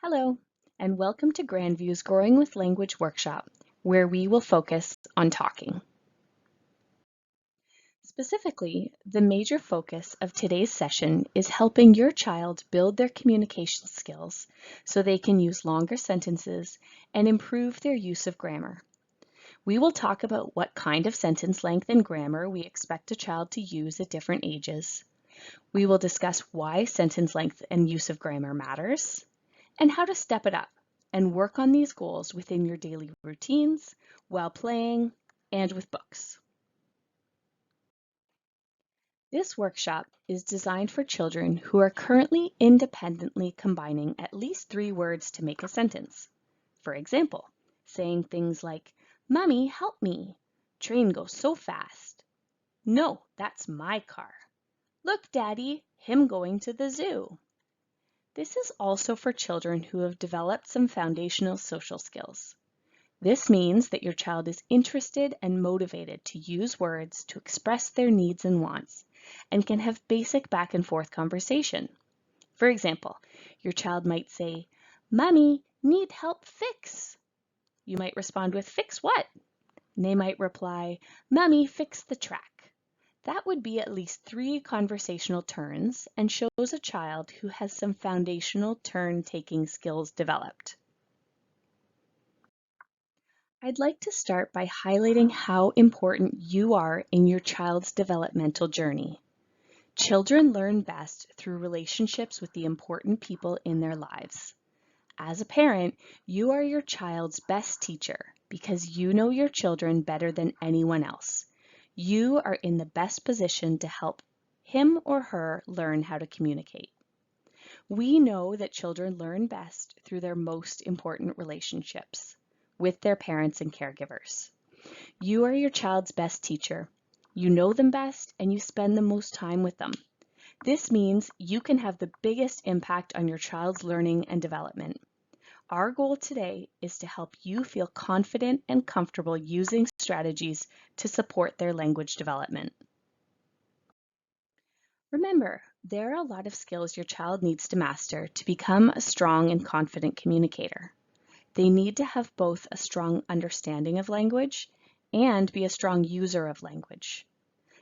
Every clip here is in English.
Hello, and welcome to Grandview's Growing with Language workshop, where we will focus on talking. Specifically, the major focus of today's session is helping your child build their communication skills so they can use longer sentences and improve their use of grammar. We will talk about what kind of sentence length and grammar we expect a child to use at different ages. We will discuss why sentence length and use of grammar matters, and how to step it up and work on these goals within your daily routines, while playing, and with books. This workshop is designed for children who are currently independently combining at least 3 words to make a sentence. For example, saying things like, "Mommy, help me. Train goes so fast." "No, that's my car." "Look, Daddy, him going to the zoo." This is also for children who have developed some foundational social skills. This means that your child is interested and motivated to use words to express their needs and wants, and can have basic back and forth conversation. For example, your child might say, "Mommy, need help fix." You might respond with, "Fix what?" And they might reply, "Mommy, fix the track." That would be at least 3 conversational turns and shows a child who has some foundational turn-taking skills developed. I'd like to start by highlighting how important you are in your child's developmental journey. Children learn best through relationships with the important people in their lives. As a parent, you are your child's best teacher because you know your children better than anyone else. You are in the best position to help him or her learn how to communicate. We know that children learn best through their most important relationships with their parents and caregivers. You are your child's best teacher. You know them best and you spend the most time with them. This means you can have the biggest impact on your child's learning and development. Our goal today is to help you feel confident and comfortable using strategies to support their language development. Remember, there are a lot of skills your child needs to master to become a strong and confident communicator. They need to have both a strong understanding of language and be a strong user of language.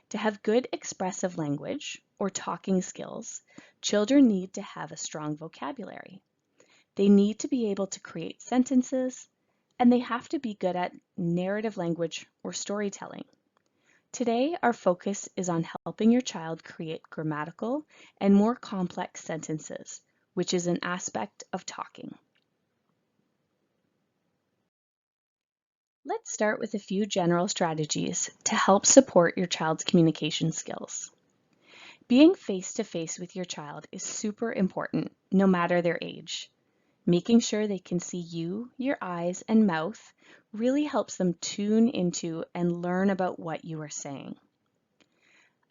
To have good expressive language or talking skills, children need to have a strong vocabulary. They need to be able to create sentences, and they have to be good at narrative language or storytelling. Today, our focus is on helping your child create grammatical and more complex sentences, which is an aspect of talking. Let's start with a few general strategies to help support your child's communication skills. Being face-to-face with your child is super important, no matter their age. Making sure they can see you, your eyes, and mouth really helps them tune into and learn about what you are saying.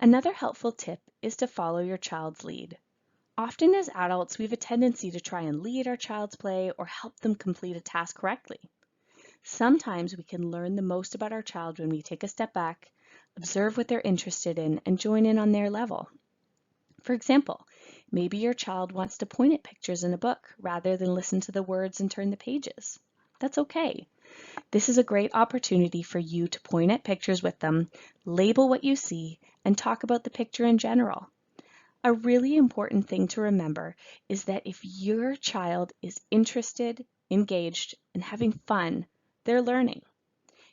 Another helpful tip is to follow your child's lead. Often as adults, we have a tendency to try and lead our child's play or help them complete a task correctly. Sometimes we can learn the most about our child when we take a step back, observe what they're interested in, and join in on their level. For example, maybe your child wants to point at pictures in a book rather than listen to the words and turn the pages. That's okay. This is a great opportunity for you to point at pictures with them, label what you see, and talk about the picture in general. A really important thing to remember is that if your child is interested, engaged, and having fun, they're learning.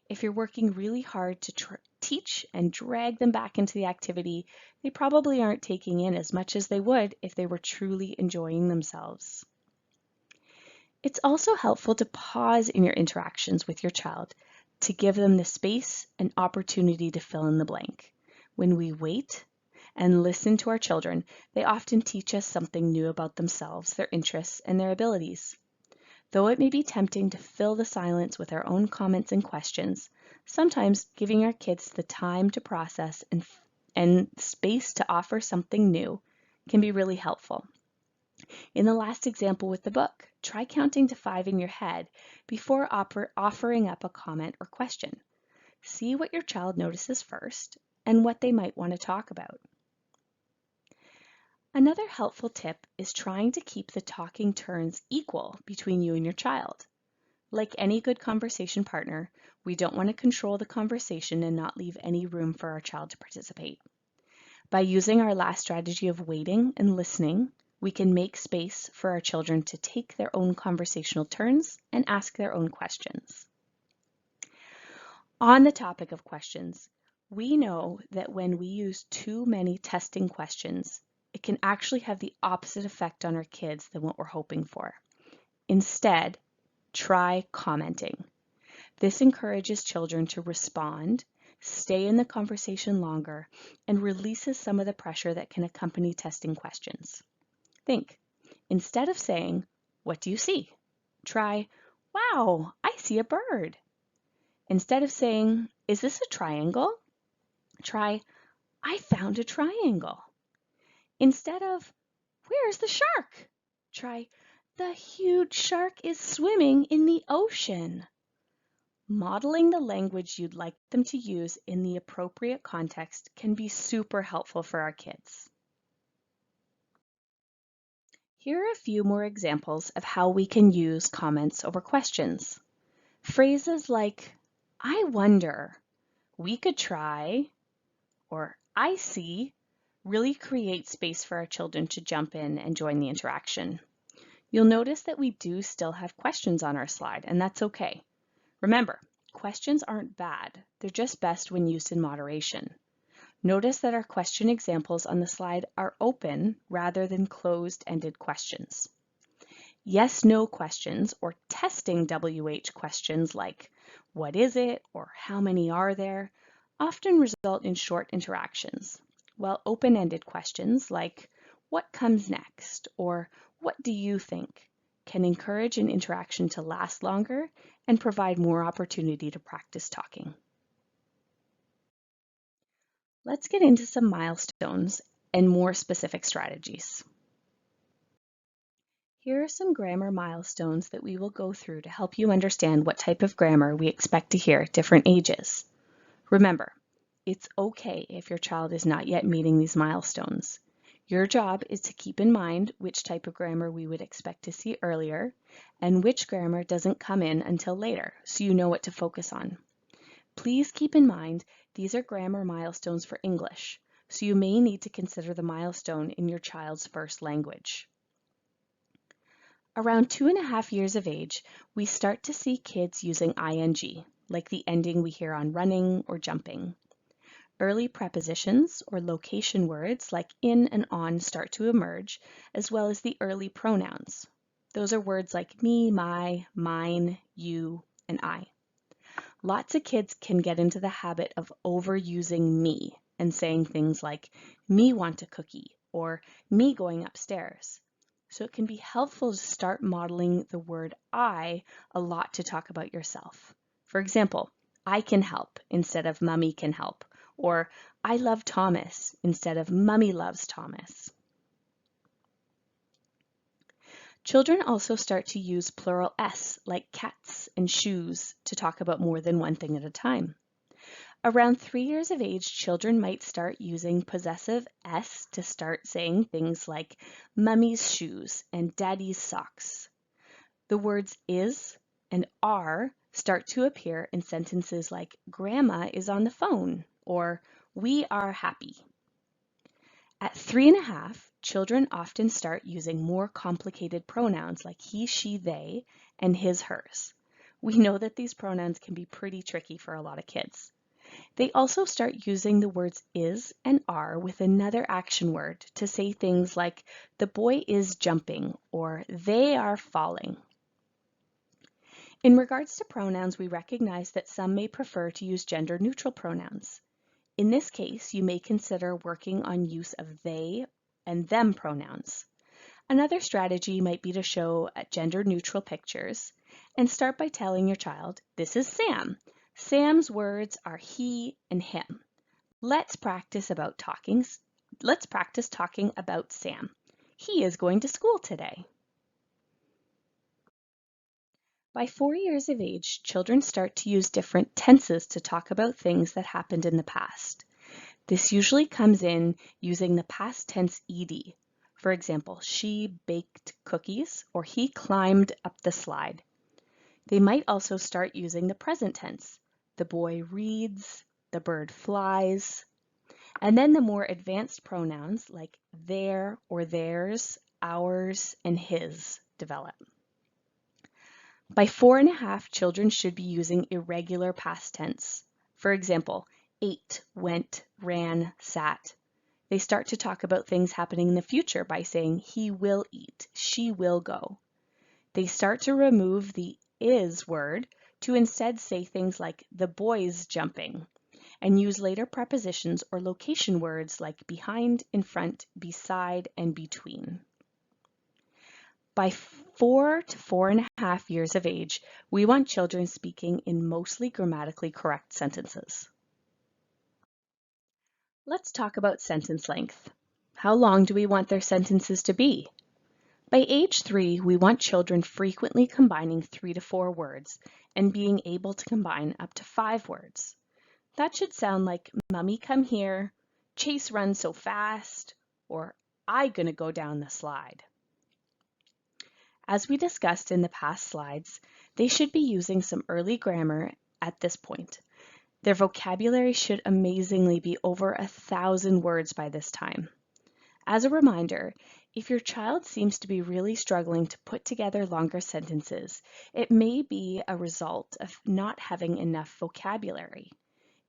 If you're working really hard to teach and drag them back into the activity, they probably aren't taking in as much as they would if they were truly enjoying themselves. It's also helpful to pause in your interactions with your child to give them the space and opportunity to fill in the blank. When we wait and listen to our children, they often teach us something new about themselves, their interests, and their abilities. Though it may be tempting to fill the silence with our own comments and questions, sometimes giving our kids the time to process and space to offer something new can be really helpful. In the last example with the book, try counting to 5 in your head before offering up a comment or question. See what your child notices first and what they might want to talk about. Another helpful tip is trying to keep the talking turns equal between you and your child. Like any good conversation partner, we don't want to control the conversation and not leave any room for our child to participate. By using our last strategy of waiting and listening, we can make space for our children to take their own conversational turns and ask their own questions. On the topic of questions, we know that when we use too many testing questions, it can actually have the opposite effect on our kids than what we're hoping for. Instead, try commenting. This encourages children to respond, stay in the conversation longer, and releases some of the pressure that can accompany testing questions. Think, instead of saying, "What do you see?" Try, "Wow, I see a bird." Instead of saying, "Is this a triangle?" Try, "I found a triangle." Instead of, "Where's the shark?" Try, "The huge shark is swimming in the ocean." Modeling the language you'd like them to use in the appropriate context can be super helpful for our kids. Here are a few more examples of how we can use comments over questions. Phrases like, "I wonder," "We could try," or "I see," really create space for our children to jump in and join the interaction. You'll notice that we do still have questions on our slide, and that's okay. Remember, questions aren't bad, they're just best when used in moderation. Notice that our question examples on the slide are open rather than closed-ended questions. Yes/no questions or testing WH questions like, "What is it?" or "How many are there?" often result in short interactions, while open-ended questions like, "What comes next?" or "What do you think?" can encourage an interaction to last longer and provide more opportunity to practice talking. Let's get into some milestones and more specific strategies. Here are some grammar milestones that we will go through to help you understand what type of grammar we expect to hear at different ages. Remember, it's okay if your child is not yet meeting these milestones. Your job is to keep in mind which type of grammar we would expect to see earlier and which grammar doesn't come in until later, so you know what to focus on. Please keep in mind these are grammar milestones for English, so you may need to consider the milestone in your child's first language. Around 2.5 years of age, we start to see kids using ing, like the ending we hear on running or jumping. Early prepositions or location words like in and on start to emerge, as well as the early pronouns. Those are words like me, my, mine, you, and I. Lots of kids can get into the habit of overusing me and saying things like, "Me want a cookie," or "me going upstairs." So it can be helpful to start modeling the word I a lot to talk about yourself. For example, "I can help" instead of "Mummy can help," or "I love Thomas" instead of "Mummy loves Thomas." Children also start to use plural S like cats and shoes to talk about more than one thing at a time. Around 3 years of age, children might start using possessive S to start saying things like "Mummy's shoes" and "Daddy's socks." The words is and are start to appear in sentences like "Grandma is on the phone" or "We are happy." At 3.5, children often start using more complicated pronouns like he, she, they, and his, hers. We know that these pronouns can be pretty tricky for a lot of kids. They also start using the words is and are with another action word to say things like "the boy is jumping" or "they are falling." In regards to pronouns, we recognize that some may prefer to use gender-neutral pronouns. In this case, you may consider working on use of they and them pronouns. Another strategy might be to show gender-neutral pictures and start by telling your child, "This is Sam. Sam's words are he and him. Let's practice talking about Sam. He is going to school today." By 4 years of age, children start to use different tenses to talk about things that happened in the past. This usually comes in using the past tense ed. For example, she baked cookies or he climbed up the slide. They might also start using the present tense. The boy reads, the bird flies, and then the more advanced pronouns like their or theirs, ours, and his develop. By 4.5, children should be using irregular past tense. For example, ate, went, ran, sat. They start to talk about things happening in the future by saying he will eat, she will go. They start to remove the is word to instead say things like the boy's jumping, and use later prepositions or location words like behind, in front, beside, and between. By 4 to 4.5 years of age, we want children speaking in mostly grammatically correct sentences. Let's talk about sentence length. How long do we want their sentences to be? By age 3, we want children frequently combining 3 to 4 words and being able to combine up to 5 words. That should sound like, Mummy, come here, Chase runs so fast, or I gonna go down the slide. As we discussed in the past slides, they should be using some early grammar at this point. Their vocabulary should amazingly be over 1,000 words by this time. As a reminder, if your child seems to be really struggling to put together longer sentences, it may be a result of not having enough vocabulary.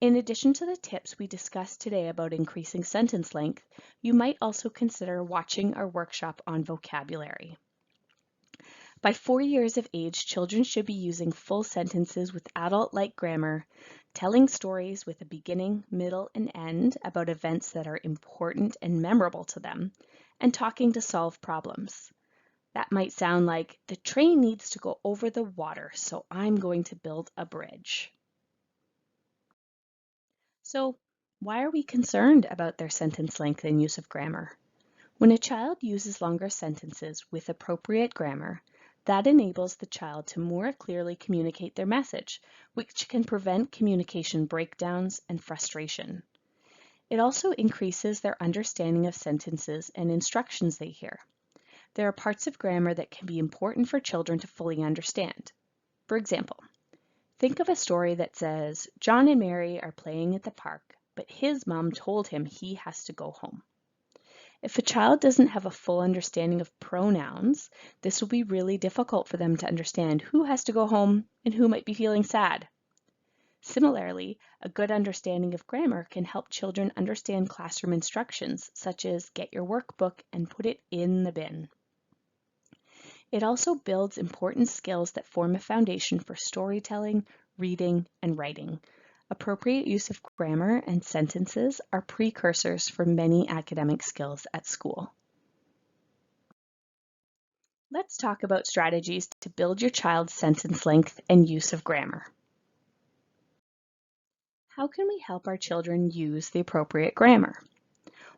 In addition to the tips we discussed today about increasing sentence length, you might also consider watching our workshop on vocabulary. By 4 years of age, children should be using full sentences with adult-like grammar, telling stories with a beginning, middle, and end about events that are important and memorable to them, and talking to solve problems. That might sound like, the train needs to go over the water, so I'm going to build a bridge. So, why are we concerned about their sentence length and use of grammar? When a child uses longer sentences with appropriate grammar, that enables the child to more clearly communicate their message, which can prevent communication breakdowns and frustration. It also increases their understanding of sentences and instructions they hear. There are parts of grammar that can be important for children to fully understand. For example, think of a story that says, John and Mary are playing at the park, but his mom told him he has to go home. If a child doesn't have a full understanding of pronouns, this will be really difficult for them to understand who has to go home and who might be feeling sad. Similarly, a good understanding of grammar can help children understand classroom instructions, such as get your workbook and put it in the bin. It also builds important skills that form a foundation for storytelling, reading, and writing. Appropriate use of grammar and sentences are precursors for many academic skills at school. Let's talk about strategies to build your child's sentence length and use of grammar. How can we help our children use the appropriate grammar?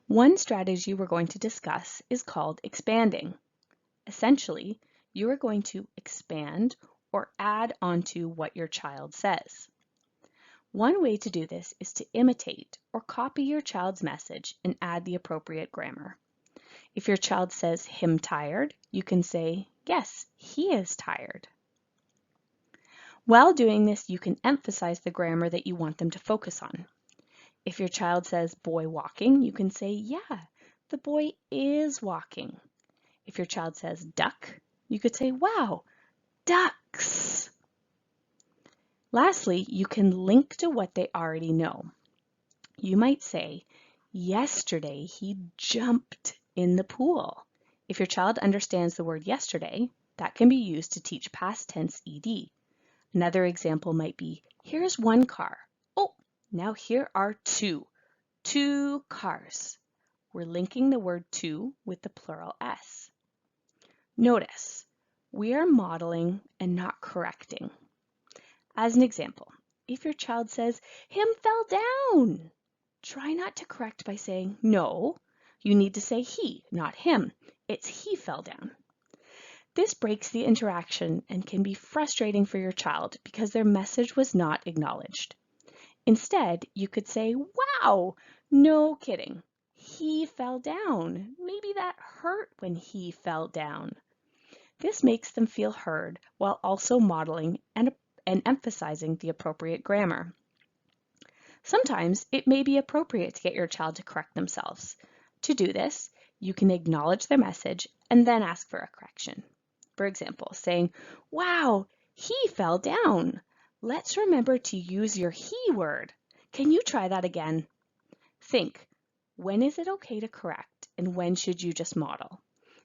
One strategy we're going to discuss is called expanding. Essentially, you are going to expand or add onto what your child says. One way to do this is to imitate or copy your child's message and add the appropriate grammar. If your child says him tired, you can say, yes, he is tired. While doing this, you can emphasize the grammar that you want them to focus on. If your child says boy walking, you can say, yeah, the boy is walking. If your child says duck, you could say, wow, ducks. Lastly, you can link to what they already know. You might say, yesterday he jumped in the pool. If your child understands the word yesterday, that can be used to teach past tense ed. Another example might be, here's one car. Oh, now here are two. Two cars. We're linking the word two with the plural s. Notice, we are modeling and not correcting. As an example, if your child says, him fell down, try not to correct by saying, no, you need to say he, not him. It's he fell down. This breaks the interaction and can be frustrating for your child because their message was not acknowledged. Instead, you could say, wow, no kidding. he fell down. Maybe that hurt when he fell down. This makes them feel heard while also modeling and emphasizing the appropriate grammar. Sometimes it may be appropriate to get your child to correct themselves. To do this, you can acknowledge their message and then ask for a correction. For example, saying, "Wow, he fell down. Let's remember to use your he word. Can you try that again?" Think, when is it okay to correct and when should you just model?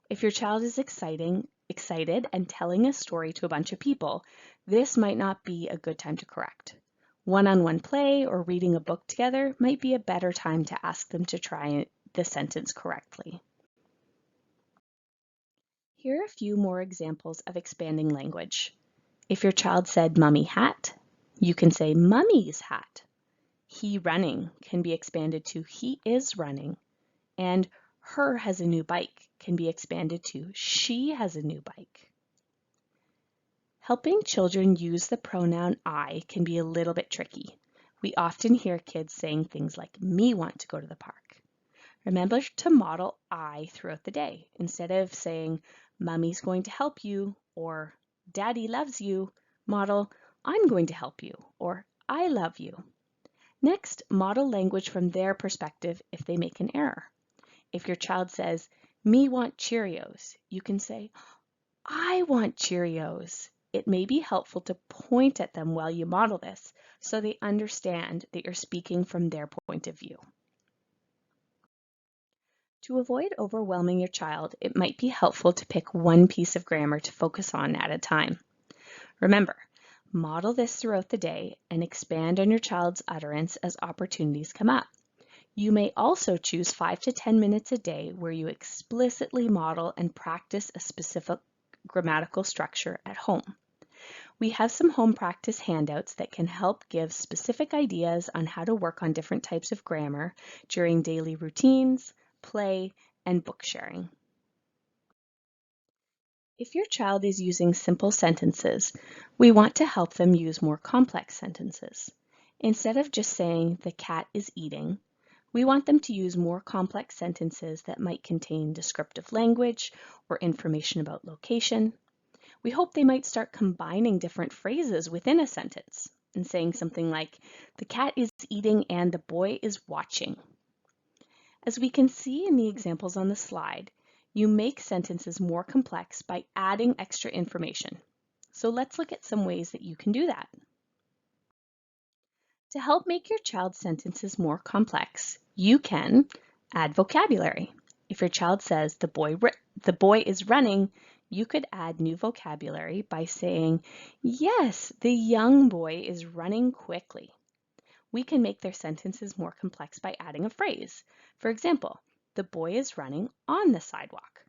If your child is excited and telling a story to a bunch of people, this might not be a good time to correct. One-on-one play or reading a book together might be a better time to ask them to try the sentence correctly. Here are a few more examples of expanding language. If your child said mummy hat, you can say mummy's hat. He running can be expanded to he is running, and her has a new bike can be expanded to she has a new bike. Helping children use the pronoun I can be a little bit tricky. We often hear kids saying things like, "Me want to go to the park." Remember to model I throughout the day. Instead of saying, "Mommy's going to help you," or "Daddy loves you," model, "I'm going to help you," or "I love you." Next, model language from their perspective if they make an error. If your child says, "Me want Cheerios," you can say, "I want Cheerios." It may be helpful to point at them while you model this so they understand that you're speaking from their point of view. To avoid overwhelming your child, it might be helpful to pick one piece of grammar to focus on at a time. Remember, model this throughout the day and expand on your child's utterance as opportunities come up. You may also choose 5 to 10 minutes a day where you explicitly model and practice a specific grammatical structure at home. We have some home practice handouts that can help give specific ideas on how to work on different types of grammar during daily routines, play, and book sharing. If your child is using simple sentences, we want to help them use more complex sentences. Instead of just saying, "The cat is eating," we want them to use more complex sentences that might contain descriptive language or information about location. We hope they might start combining different phrases within a sentence and saying something like, "The cat is eating and the boy is watching." As we can see in the examples on the slide, you make sentences more complex by adding extra information. So let's look at some ways that you can do that. To help make your child's sentences more complex, you can add vocabulary. If your child says the boy is running, you could add new vocabulary by saying, "Yes, the young boy is running quickly." We can make their sentences more complex by adding a phrase. For example, "The boy is running on the sidewalk."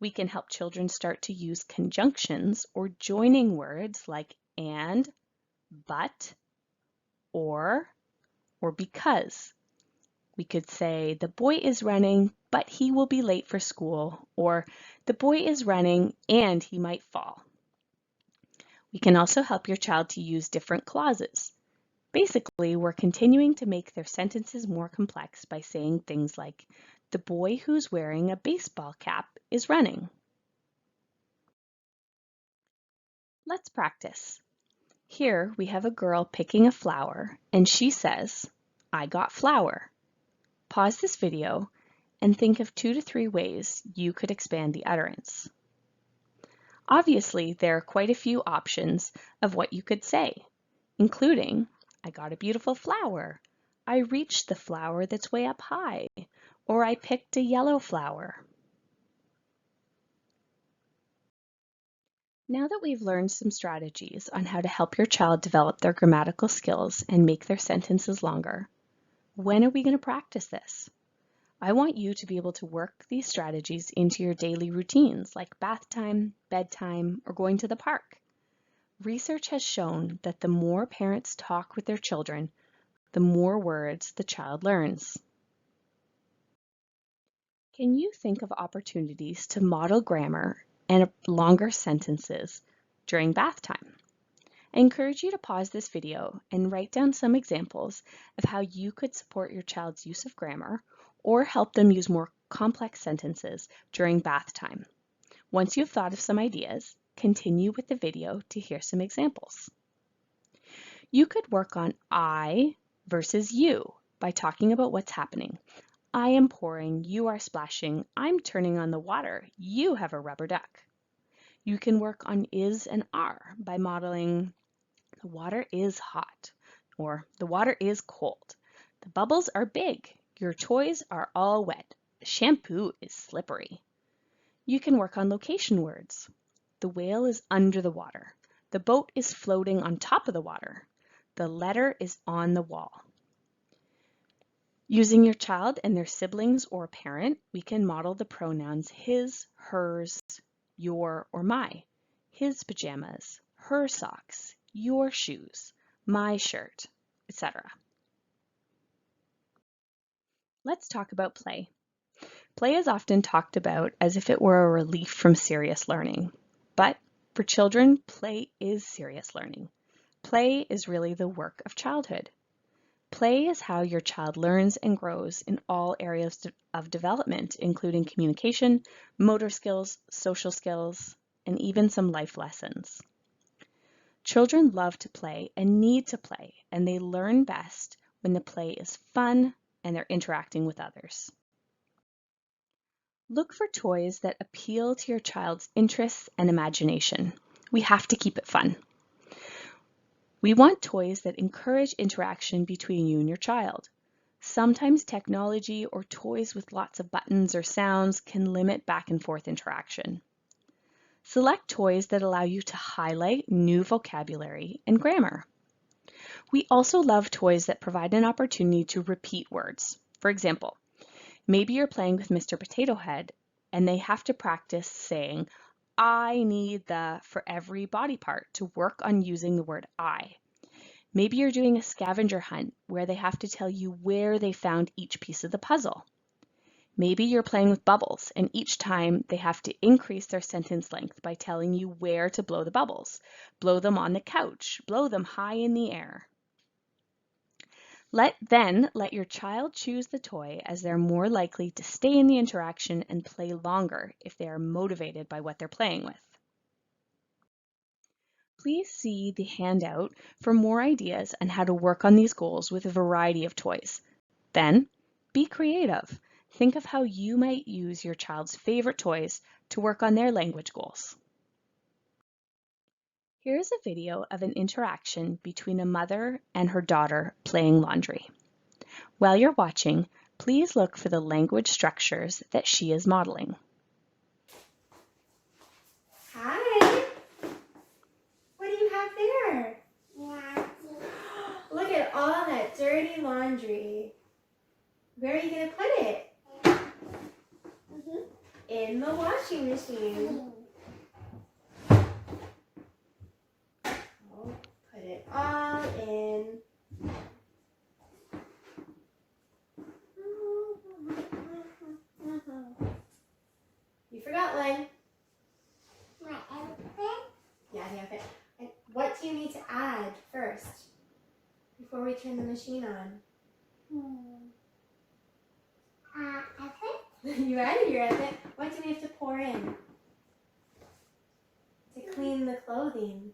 We can help children start to use conjunctions or joining words like and, but, or because. We could say, "The boy is running, but he will be late for school," or "The boy is running and he might fall." We can also help your child to use different clauses. Basically, we're continuing to make their sentences more complex by saying things like, "The boy who's wearing a baseball cap is running." Let's practice. Here we have a girl picking a flower and she says, "I got flour." Pause this video and think of 2 to 3 ways you could expand the utterance. Obviously, there are quite a few options of what you could say, including, "I got a beautiful flower," "I reached the flower that's way up high," or "I picked a yellow flower." Now that we've learned some strategies on how to help your child develop their grammatical skills and make their sentences longer, when are we going to practice this? I want you to be able to work these strategies into your daily routines like bath time, bedtime, or going to the park. Research has shown that the more parents talk with their children, the more words the child learns. Can you think of opportunities to model grammar and longer sentences during bath time? I encourage you to pause this video and write down some examples of how you could support your child's use of grammar or help them use more complex sentences during bath time. Once you've thought of some ideas, continue with the video to hear some examples. You could work on I versus you by talking about what's happening. I am pouring, you are splashing, I'm turning on the water, you have a rubber duck. You can work on is and are by modeling the water is hot or the water is cold. The bubbles are big, your toys are all wet, the shampoo is slippery. You can work on location words. The whale is under the water. The boat is floating on top of the water. The letter is on the wall. Using your child and their siblings or parent, we can model the pronouns his, hers, your, or my. His pajamas, her socks, your shoes, my shirt, etc. Let's talk about play. Play is often talked about as if it were a relief from serious learning. But for children, play is serious learning. Play is really the work of childhood. Play is how your child learns and grows in all areas of development, including communication, motor skills, social skills, and even some life lessons. Children love to play and need to play, and they learn best when the play is fun and they're interacting with others. Look for toys that appeal to your child's interests and imagination. We have to keep it fun. We want toys that encourage interaction between you and your child. Sometimes technology or toys with lots of buttons or sounds can limit back and forth interaction. Select toys that allow you to highlight new vocabulary and grammar. We also love toys that provide an opportunity to repeat words. For example, maybe you're playing with Mr. Potato Head and they have to practice saying, I need the for every body part to work on using the word I. Maybe you're doing a scavenger hunt where they have to tell you where they found each piece of the puzzle. Maybe you're playing with bubbles and each time they have to increase their sentence length by telling you where to blow the bubbles. Blow them on the couch, blow them high in the air. Let your child choose the toy as they're more likely to stay in the interaction and play longer if they are motivated by what they're playing with. Please see the handout for more ideas on how to work on these goals with a variety of toys. Then, be creative. Think of how you might use your child's favorite toys to work on their language goals. Here's a video of an interaction between a mother and her daughter playing laundry. While you're watching, please look for the language structures that she is modeling. Hi. What do you have there? Look at all that dirty laundry. Where are you going to put it? In the washing machine. Oh, put it all in. You forgot one. My outfit? Yeah, the outfit. And what do you need to add first before we turn the machine on? Outfit? You added your outfit. What do we have to pour in to clean the clothing?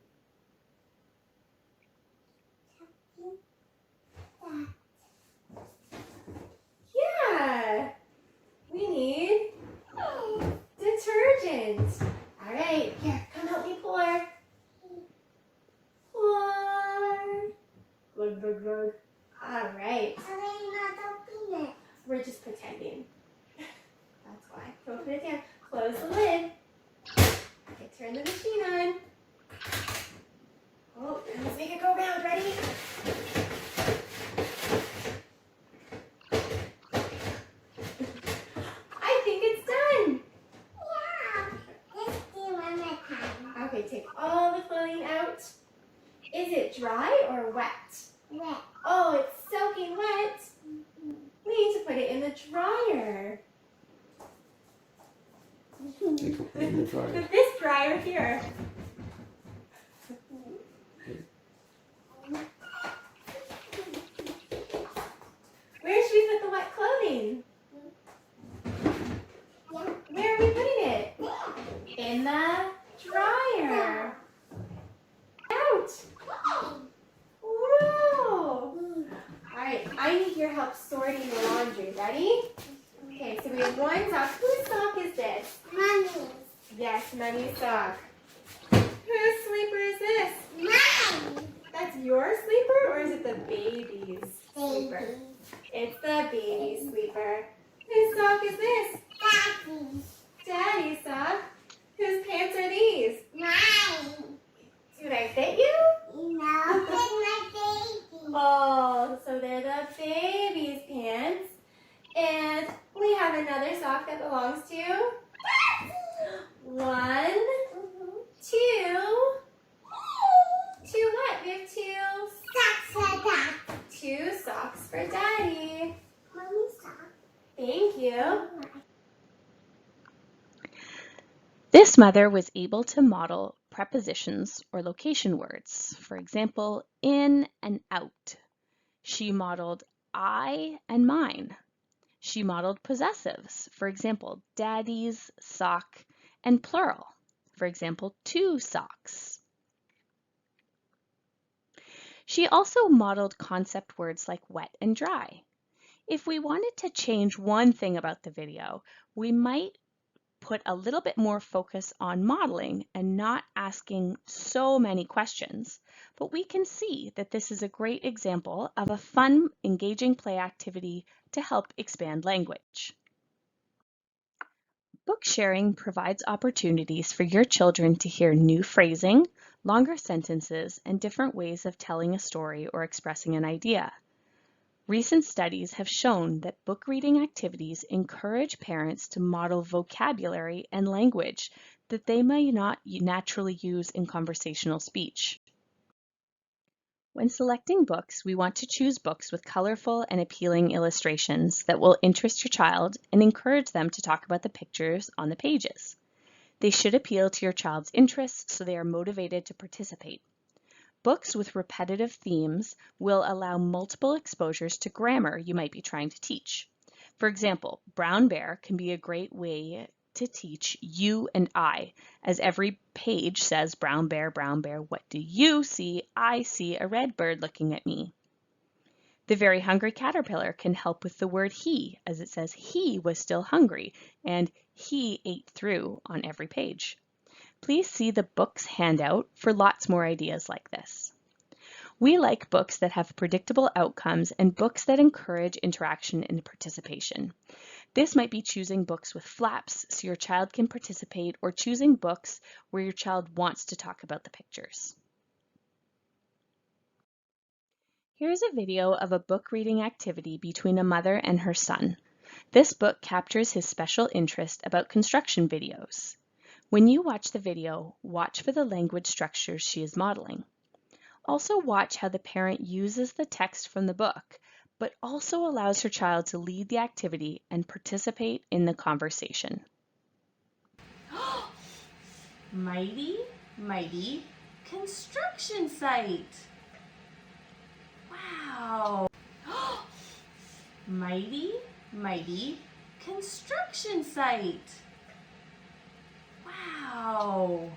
Yeah. We need detergent. All right, here, come help me pour. Pour. Good, good, good. All right. We're just pretending. That's why. Don't put it down. Close the lid. Okay, turn the machine on. Oh, let's make it go round. Ready? I think it's done. Let's do one more time. Okay, take all the clothing out. Is it dry or wet? Wet. Oh, it's soaking wet. We need to put it in the dryer. In the dryer. This dryer here. Where should we put the wet clothing? sock. Whose sleeper is this? Mine. That's your sleeper, or is it the baby's sleeper? It's the baby's sleeper. Whose sock is this? Daddy's. Daddy's sock. Whose pants are these? Mine. Do they fit you? No, fit my baby. Oh, so they're the baby's pants. And we have another sock that belongs to one, two. Two what? We have two socks for Dad. Two socks for Daddy. Mommy sock. Thank you. This mother was able to model prepositions or location words, for example, in and out. She modeled I and mine. She modeled possessives, for example, daddy's sock, and plural, for example, two socks. She also modeled concept words like wet and dry. If we wanted to change one thing about the video, we might put a little bit more focus on modeling and not asking so many questions, but we can see that this is a great example of a fun, engaging play activity to help expand language. Book sharing provides opportunities for your children to hear new phrasing, longer sentences, and different ways of telling a story or expressing an idea. Recent studies have shown that book reading activities encourage parents to model vocabulary and language that they may not naturally use in conversational speech. When selecting books, we want to choose books with colorful and appealing illustrations that will interest your child and encourage them to talk about the pictures on the pages. They should appeal to your child's interests so they are motivated to participate. Books with repetitive themes will allow multiple exposures to grammar you might be trying to teach. For example, Brown Bear can be a great way to teach you and I, as every page says, Brown Bear, what do you see? I see a red bird looking at me. The Very Hungry Caterpillar can help with the word he, as it says he was still hungry, and he ate through on every page. Please see the book's handout for lots more ideas like this. We like books that have predictable outcomes and books that encourage interaction and participation. This might be choosing books with flaps so your child can participate, or choosing books where your child wants to talk about the pictures. Here's a video of a book reading activity between a mother and her son. This book captures his special interest about construction videos. When you watch the video, watch for the language structures she is modeling. Also watch how the parent uses the text from the book, but also allows her child to lead the activity and participate in the conversation. Mighty, mighty construction site. Wow. Mighty, mighty construction site. Wow.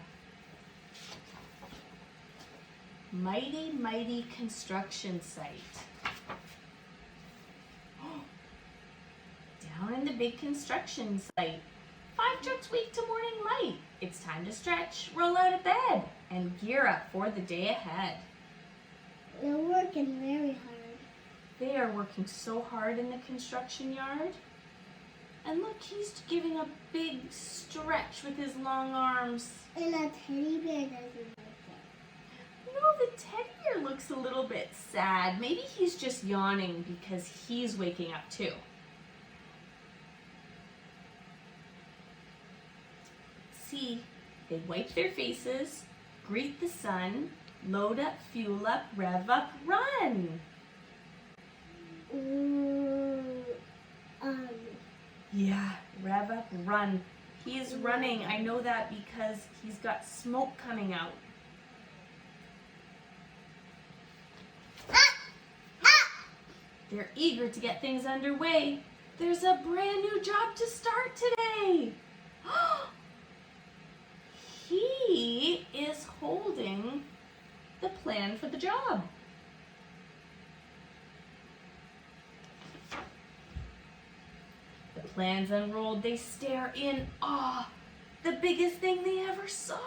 Mighty, mighty construction site. Down in the big construction site. 5 trucks wait till morning light. It's time to stretch, roll out of bed, and gear up for the day ahead. They're working very hard. They are working so hard in the construction yard. And look, he's giving a big stretch with his long arms. And a teddy bear doesn't like it. No, the teddy bear looks a little bit sad. Maybe he's just yawning because he's waking up too. See, they wipe their faces, greet the sun, load up, fuel up, rev up, run. Yeah, rev up, run. He's running. I know that because he's got smoke coming out. They're eager to get things underway. There's a brand new job to start today. He is holding the plan for the job. The plans unrolled. They stare in awe. The biggest thing they ever saw.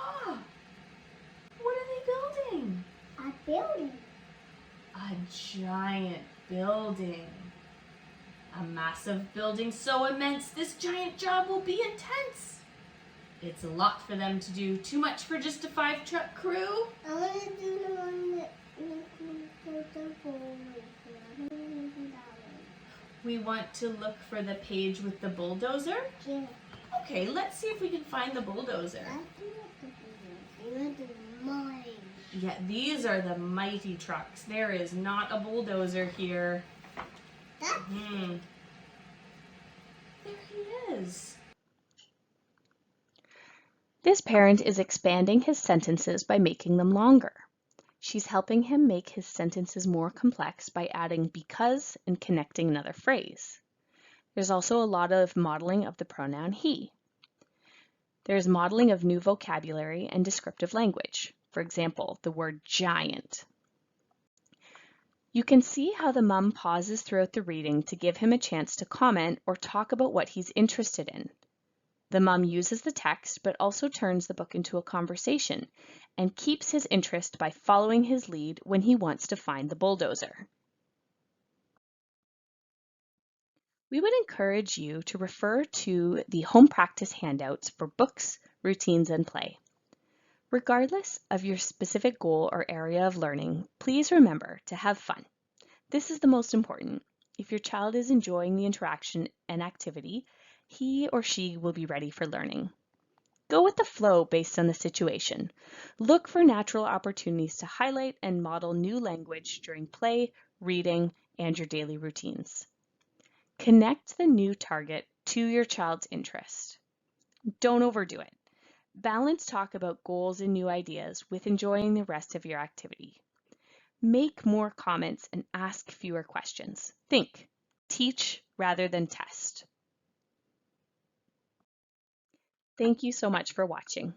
What are they building? A building. A giant building. A massive building so immense this giant job will be intense. It's a lot for them to do. Too much for just a 5-truck crew. I want to do the one that the forward. We want to look for the page with the bulldozer. Yeah. Okay, let's see if we can find the bulldozer. I want the mine. Yeah, these are the mighty trucks. There is not a bulldozer here. There he is. This parent is expanding his sentences by making them longer. She's helping him make his sentences more complex by adding because and connecting another phrase. There's also a lot of modeling of the pronoun he. There's modeling of new vocabulary and descriptive language. For example, the word giant. You can see how the mom pauses throughout the reading to give him a chance to comment or talk about what he's interested in. The mom uses the text, but also turns the book into a conversation and keeps his interest by following his lead when he wants to find the bulldozer. We would encourage you to refer to the home practice handouts for books, routines, and play. Regardless of your specific goal or area of learning, please remember to have fun. This is the most important. If your child is enjoying the interaction and activity, he or she will be ready for learning. Go with the flow based on the situation. Look for natural opportunities to highlight and model new language during play, reading, and your daily routines. Connect the new target to your child's interest. Don't overdo it. Balance talk about goals and new ideas with enjoying the rest of your activity. Make more comments and ask fewer questions. Think, teach rather than test. Thank you so much for watching.